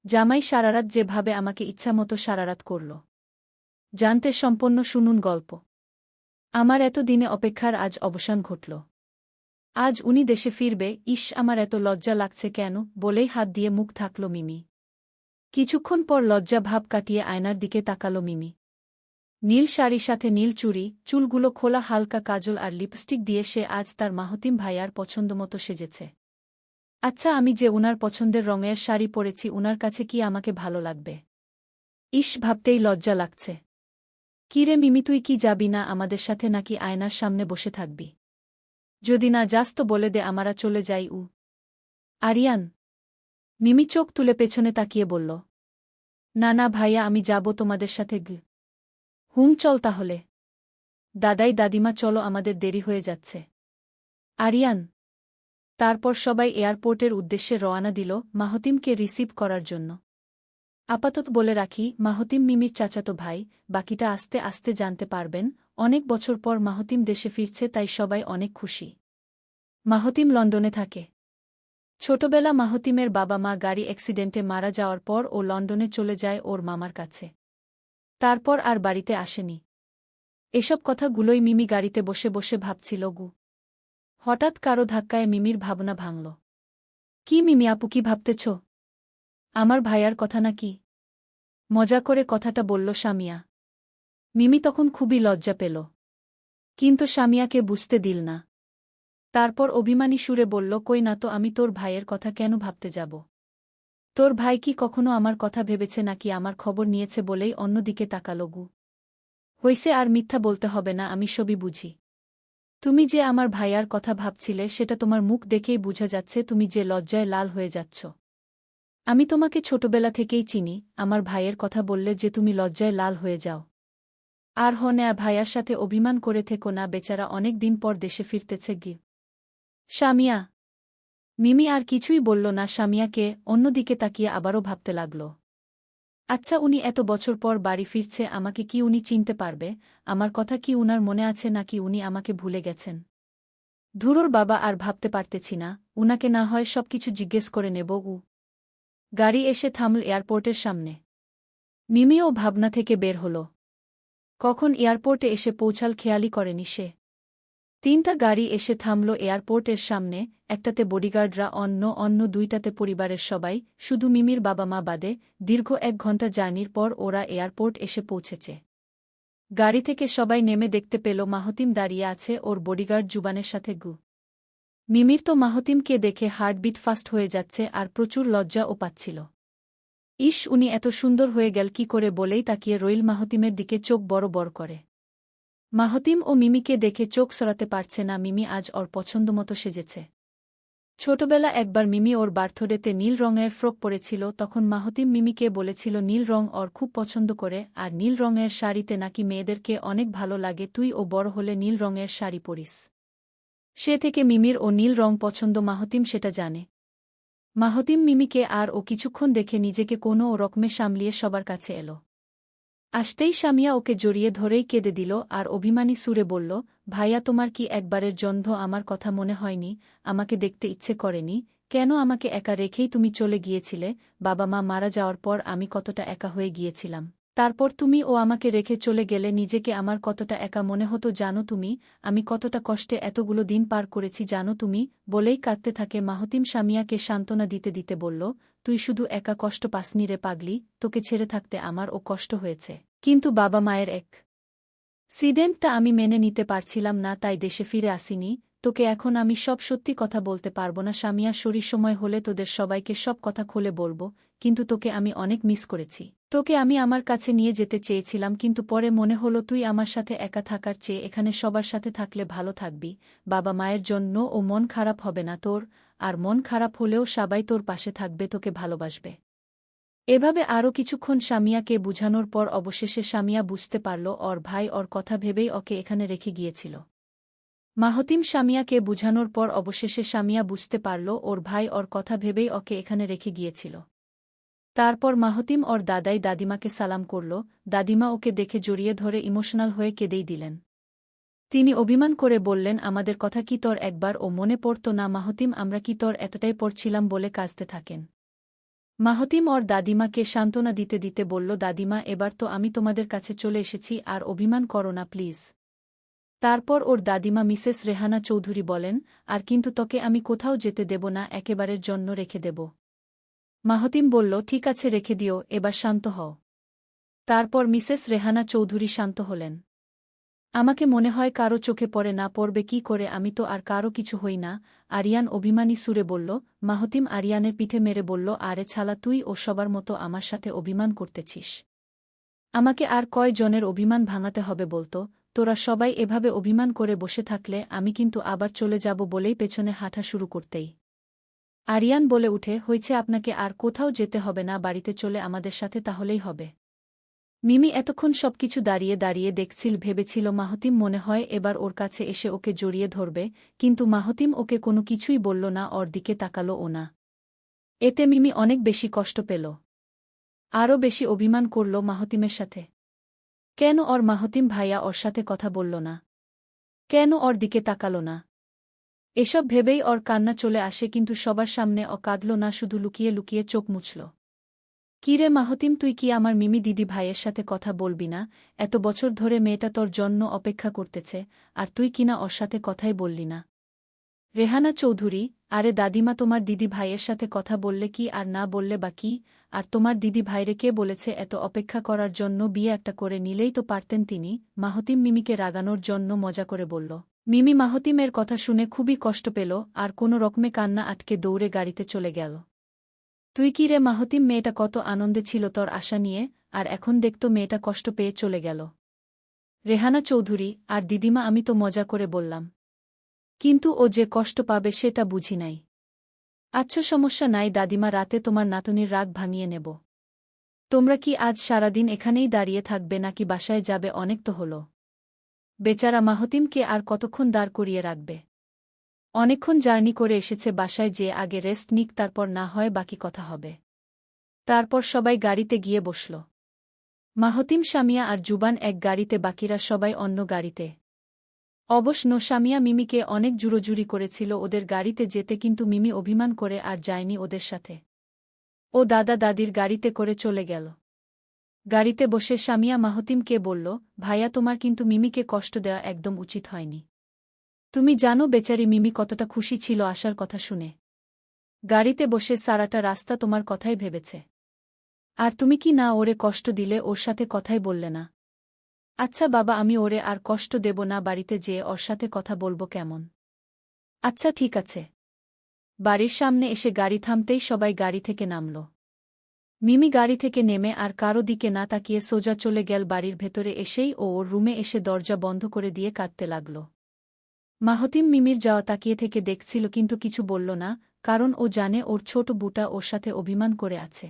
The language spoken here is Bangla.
জামাই সারারাত যেভাবে আমাকে ইচ্ছামতো সারারাত করল। জানতে সম্পন্ন শুনুন গল্প। আমার এত দিনে অপেক্ষার আজ অবসান ঘটল। আজ উনি দেশে ফিরবে। ইস, আমার এত লজ্জা লাগছে কেন, বলেই হাত দিয়ে মুখ থাকল মিমি। কিছুক্ষণ পর লজ্জা ভাব কাটিয়ে আয়নার দিকে তাকাল মিমি। নীল শাড়ির সাথে নীল চুড়ি, চুলগুলো খোলা, হালকা কাজল আর লিপস্টিক দিয়ে সে আজ তার মাহতিম ভাইয়ার পছন্দমতো সেজেছে। আচ্ছা, আমি যে উনার পছন্দের রঙের শাড়ি পরেছি, উনার কাছে কি আমাকে ভালো লাগবে? ইস, ভাবতেই লজ্জা লাগছে। কিরে মিমি, তুই কি যাবি না আমাদের সাথে, নাকি আয়নার সামনে বসে থাকবি? যদি না যাস তো বলে দে, আমরা চলে যাই। আরিয়ান। মিমি চোখ তুলে পেছনে তাকিয়ে বলল, না না ভাইয়া, আমি যাব তোমাদের সাথে। চল তাহলে। দাদাই দাদিমা চলো, আমাদের দেরি হয়ে যাচ্ছে। আরিয়ান। তারপর সবাই এয়ারপোর্টের উদ্দেশ্যে রওয়ানা দিল মাহতিমকে রিসিভ করার জন্য। আপাতত বলে রাখি, মাহতিম মিমির চাচাতো ভাই, বাকিটা আস্তে আস্তে জানতে পারবেন। অনেক বছর পর মাহতিম দেশে ফিরছে, তাই সবাই অনেক খুশি। মাহতিম লন্ডনে থাকে। ছোটবেলা মাহতিমের বাবা মা গাড়ি অ্যাক্সিডেন্টে মারা যাওয়ার পর ও লন্ডনে চলে যায় ওর মামার কাছে। তারপর আর বাড়িতে আসেনি। এসব কথাগুলোই মিমি গাড়িতে বসে বসে ভাবছিল। হঠাৎ কারো ধাক্কায় মিমির ভাবনা ভাঙল। কি মিমি আপু, কি ভাবতেছ? আমার ভাইয়ার কথা নাকি? মজা করে কথাটা বলল সামিয়া। মিমি তখন খুবই লজ্জা পেল, কিন্তু সামিয়াকে বুঝতে দিল না। তারপর অভিমানী সুরে বলল, কই না তো, আমি তোর ভাইয়ের কথা কেন ভাবতে যাব? তোর ভাই কি কখনো আমার কথা ভেবেছে নাকি আমার খবর নিয়েছে বলেই অন্যদিকে তাকালো। হইছে, আর মিথ্যা বলতে হবে না, আমি সবই বুঝি। তুমি যে আমার ভাইয়ার কথা ভাবছিলে সেটা তোমার মুখ দেখেই বুঝা যাচ্ছে, তুমি যে লজ্জায় লাল হয়ে যাচ্ছ। আমি তোমাকে ছোটবেলা থেকেই চিনি, আমার ভাইয়ের কথা বললে যে তুমি লজ্জায় লাল হয়ে যাও। আর হনে ভাইয়ার সাথে অভিমান করে থেকো না, বেচারা অনেক দিন পর দেশে ফিরতেছে। সামিয়া। মিমি আর কিছুই বলল না। সামিয়াকে অন্যদিকে তাকিয়ে আবারও ভাবতে লাগল। আচ্ছা, উনি এত বছর পর বাড়ি ফিরছে, আমাকে কি উনি চিনতে পারবে? আমার কথা কি উনার মনে আছে, নাকি উনি আমাকে ভুলে গেছেন? ধুরোর বাবা, আর ভাবতে পারতেছি না। উনাকে না হয় সবকিছু জিজ্ঞেস করে নেব। গাড়ি এসে থামল এয়ারপোর্টের সামনে। মিমিও ভাবনা থেকে বের হল। কখন এয়ারপোর্টে এসে পৌঁছাল খেয়ালই করেনি সে। 3টা গাড়ি এসে থামল এয়ারপোর্টের সামনে, একটাতে বডিগার্ডরা, অন্য 2টাতে পরিবারের সবাই, শুধু মিমির বাবা মা বাদে। দীর্ঘ 1 ঘণ্টা জার্নির পর ওরা এয়ারপোর্ট এসে পৌঁছেছে। গাড়ি থেকে সবাই নেমে দেখতে পেল মাহতিম দাঁড়িয়ে আছে ওর বডিগার্ড জুবানের সাথে। মিমির তো মাহতিমকে দেখে হার্টবিট ফাস্ট হয়ে যাচ্ছে আর প্রচুর লজ্জাও পাচ্ছিল। ইস, উনি এত সুন্দর হয়ে গেল কি করে, বলেই তাকিয়ে রইল মাহতিমের দিকে, চোখ বড় বড় করে। মাহতিম ও মিমিকে দেখে চোখ সরাতে পারছে না। মিমি আজ ওর পছন্দমতো সেজেছে। ছোটবেলা একবার মিমি ওর বার্থডেতে নীল রঙের ফ্রক পরেছিল, তখন মাহতিম মিমিকে বলেছিল নীল রং ওর খুব পছন্দ করে, আর নীল রঙের শাড়িতে নাকি মেয়েদেরকে অনেক ভালো লাগে, তুই ও বড় হলে নীল রঙের শাড়ি পরিস। সে থেকে মিমির ও নীল রং পছন্দ, মাহতিম সেটা জানে। মাহতিম মিমিকে আর ও কিছুক্ষণ দেখে নিজেকে কোনো রকমে সামলিয়ে সবার কাছে এলো। আসতেই সামিয়া ওকে জড়িয়ে ধরেই কেঁদে দিল আর অভিমানী সুরে বলল, ভাইয়া, তোমার কি একবারের জন্য আমার কথা মনে হয়নি? আমাকে দেখতে ইচ্ছে করেনি? কেন আমাকে একা রেখেই তুমি চলে গিয়েছিলে? বাবা মা মারা যাওয়ার পর আমি কতটা একা হয়ে গিয়েছিলাম। তারপর তুমি ও আমাকে রেখে চলে গেলে, নিজেকে আমার কতটা একা মনে হতো জানো তুমি? আমি কতটা কষ্টে এতগুলো দিন পার করেছি জানো তুমি? বলেই কাঁদতে থাকে মাহতিম। সামিয়াকে সান্ত্বনা দিতে দিতে বলল, তুই শুধু একা কষ্ট পাসনি রে পাগলি, তোকে ছেড়ে থাকতে আমার ও কষ্ট হয়েছে, কিন্তু বাবা মায়ের অ্যাক্সিডেন্টটা আমি মেনে নিতে পারছিলাম না, তাই দেশে ফিরে আসিনি। তোকে এখন আমি সব সত্যি কথা বলতে পারবো না সামিয়া, শরীর সময় হলে তোদের সবাইকে সব কথা খুলে বলবো, কিন্তু তোকে আমি অনেক মিস করেছি। তোকে আমি আমার কাছে নিয়ে যেতে চেয়েছিলাম, কিন্তু পরে মনে হলো তুই আমার সাথে একা থাকার চেয়ে এখানে সবার সাথে থাকলে ভালো থাকবি। বাবা মায়ের জন্য ও মন খারাপ হবে না তোর, আর মন খারাপ হলেও সবাই তোর পাশে থাকবে, তোকে ভালোবাসবে। এভাবে আরও কিছুক্ষণ সামিয়াকে বুঝানোর পর অবশেষে সামিয়া বুঝতে পারল ওর ভাই ওর কথা ভেবেই ওকে এখানে রেখে গিয়েছিল। মাহতিম সামিয়াকে বুঝানোর পর অবশেষে সামিয়া বুঝতে পারল ওর ভাই ওর কথা ভেবেই ওকে এখানে রেখে গিয়েছিল। তারপর মাহতিম ওর দাদাই দাদিমাকে সালাম করল। দাদিমা ওকে দেখে জড়িয়ে ধরে ইমোশনাল হয়ে কেঁদেই দিলেন। তিনি অভিমান করে বললেন, আমাদের কথা কি তোর একবার ও মনে পড়ত না মাহতিম? আমরা কি তোর এতটাই পড়ছিলাম বলে কাঁদতে থাকেন? মাহতিম ওর দাদিমাকে সান্ত্বনা দিতে দিতে বলল, দাদিমা, এবার তো আমি তোমাদের কাছে চলে এসেছি, আর অভিমান করো না প্লিজ। তারপর ওর দাদিমা মিসেস রেহানা চৌধুরী বলেন, আর কিন্তু তোকে আমি কোথাও যেতে দেব না, একেবারের জন্য রেখে দেব। মাহতিম বলল, ঠিক আছে, রেখে দিও, এবার শান্ত হও। তারপর মিসেস রেহানা চৌধুরী শান্ত হলেন। আমাকে মনে হয় কারো চোখে পড়ে না, পড়বে কি করে, আমি তো আর কারো কিছু হই না। আরিয়ান অভিমানী সুরে বলল। মাহতিম আরিয়ানের পিঠে মেরে বলল, আরে ছালা, তুই ও সবার মতো আমার সাথে অভিমান করতেছিস? আমাকে আর কয় জনের অভিমান ভাঙাতে হবে বলতো? তোরা সবাই এভাবে অভিমান করে বসে থাকলে আমি কিন্তু আবার চলে যাব বলেই পেছনে হাঁটা শুরু করতেই আরিয়ান বলে উঠে, হয়েছে, আপনাকে আর কোথাও যেতে হবে না, বাড়িতে চলে আমাদের সাথে তাহলেই হবে। মিমি এতক্ষণ সবকিছু দাঁড়িয়ে দাঁড়িয়ে দেখছিল, ভেবেছিল মাহতিম মনে হয় এবার ওর কাছে এসে ওকে জড়িয়ে ধরবে, কিন্তু মাহতিম ওকে কোনো কিছুই বলল না, ওর দিকে তাকালোও না। এতে মিমি অনেক বেশি কষ্ট পেল। আরও বেশি অভিমান করল মাহতিমের সাথে। কেন ওর মাহতিম ভাইয়া ওর সাথে কথা বলল না? কেন ওর দিকে তাকালো না? এসব ভেবেই ওর কান্না চলে আসে, কিন্তু সবার সামনে ও কাঁদল না, শুধু লুকিয়ে লুকিয়ে চোখ মুছল। কিরে মাহতিম, তুই কি আমার মিমি দিদি ভাইয়ের সাথে কথা বলবি না? এত বছর ধরে মেয়েটা তোর জন্য অপেক্ষা করতেছে, আর তুই কিনা ওর সাথে কথাই বললি না? রেহানা চৌধুরী, আরে দাদিমা, তোমার দিদি ভাইয়ের সাথে কথা বললে কি আর না বললে বা কি? আর তোমার দিদি ভাইরে কে বলেছে এত অপেক্ষা করার জন্য? বিয়ে একটা করে নিলেই তো পারতেন তিনি। মাহতিম মিমিকে রাগানোর জন্য মজা করে বলল। মিমি মাহতিমের কথা শুনে খুবই কষ্ট পেল, আর কোনো রকমে কান্না আটকে দৌড়ে গাড়িতে চলে গেল। তুই কি রে মাহতিম, মেয়েটা কত আনন্দে ছিল তোর আশা নিয়ে, আর এখন দেখত মেয়েটা কষ্ট পেয়ে চলে গেল। রেহানা চৌধুরী, আর দিদিমা, আমি তো মজা করে বললাম, কিন্তু ও যে কষ্ট পাবে সেটা বুঝি নাই। আচ্ছা, সমস্যা নাই দাদিমা, রাতে তোমার নাতনির রাগ ভাঙিয়ে নেব। তোমরা কি আজ সারাদিন এখানেই দাঁড়িয়ে থাকবে নাকি বাসায় যাবে? অনেক তো হল। বেচারা মাহতিমকে আর কতক্ষণ দাঁড় করিয়ে রাখবে? অনেকক্ষণ জার্নি করে এসেছে, বাসায় যে আগে রেস্ট নিক, তারপর না হয় বাকি কথা হবে। তারপর সবাই গাড়িতে গিয়ে বসল। মাহতিম, সামিয়া আর জুবান এক গাড়িতে, বাকিরা সবাই অন্য গাড়িতে। অবশ্য সামিয়া মিমিকে অনেক জুরোজুরি করেছিল ওদের গাড়িতে যেতে, কিন্তু মিমি অভিমান করে আর যায়নি ওদের সাথে। ও দাদা দাদির গাড়িতে করে চলে গেল। গাড়িতে বসে সামিয়া মাহতিমকে বলল, ভাইয়া, তোমার কিন্তু মিমিকে কষ্ট দেওয়া একদম উচিত হয়নি। তুমি জানো বেচারি মিমি কতটা খুশি ছিল আসার কথা শুনে। গাড়িতে বসে সারাটা রাস্তা তোমার কথাই ভেবেছে। আর তুমি কি না ওরে কষ্ট দিলে, ওর সাথে কথাই বললে না? আচ্ছা বাবা, আমি ওরে আর কষ্ট দেব না, বাড়িতে যেয়ে ওর সাথে কথা বলবো কেমন? আচ্ছা ঠিক আছে। বাড়ির সামনে এসে গাড়ি থামতেই সবাই গাড়ি থেকে নামল। মিমি গাড়ি থেকে নেমে আর কারো দিকে না তাকিয়ে সোজা চলে গেল বাড়ির ভেতরে। এসেই ও ওর রুমে এসে দরজা বন্ধ করে দিয়ে কাঁদতে লাগল। মাহতিম মিমির যাওয়া তাকিয়ে থেকে দেখছিল, কিন্তু কিছু বলল না, কারণ ও জানে ওর ছোট বুটা ওর সাথে অভিমান করে আছে।